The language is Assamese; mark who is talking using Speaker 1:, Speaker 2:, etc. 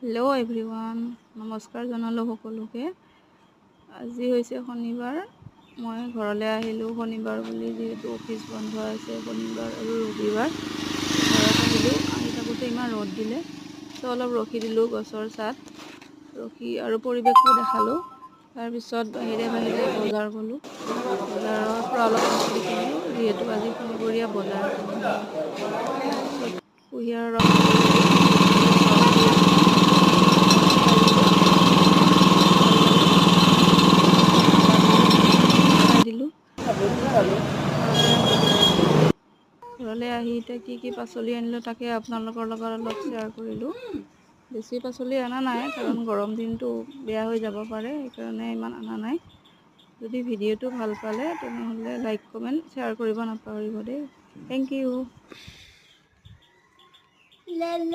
Speaker 1: হেল্ল' এভৰিৱান, নমস্কাৰ জনালোঁ সকলোকে। আজি হৈছে শনিবাৰ। মই ঘৰলৈ আহিলোঁ শনিবাৰ বুলি, যিহেতু অফিচ বন্ধ আছে শনিবাৰ আৰু ৰবিবাৰ। ঘৰত আহিলোঁ, আহি থাকোঁতে ইমান ৰ'দ দিলে, তো অলপ ৰখি দিলোঁ গছৰ ছাঁত, ৰখি আৰু পৰিৱেশটো দেখালোঁ। তাৰপিছত বাহিৰে বাহিৰে বজাৰ গ'লোঁ, বজাৰৰ পৰা অলপ বস্তু কিনিলোঁ, যিহেতু আজি শনিবৰীয়া বজাৰ। তাৰপিছত কুঁহিয়াৰৰ ৰস দিলোঁ। ঘৰলৈ আহি এতিয়া কি পাচলি আনিলোঁ তাকে আপোনালোকৰ লগত অলপ শ্বেয়াৰ কৰিলোঁ। বেছি পাচলি অনা নাই, কাৰণ গৰম দিনটো বেয়া হৈ যাব পাৰে, সেইকাৰণে ইমান অনা নাই। যদি ভিডিঅ'টো ভাল পালে তেনেহ'লে লাইক কমেণ্ট শ্বেয়াৰ কৰিব নাপাহৰিব দেই। Thank U.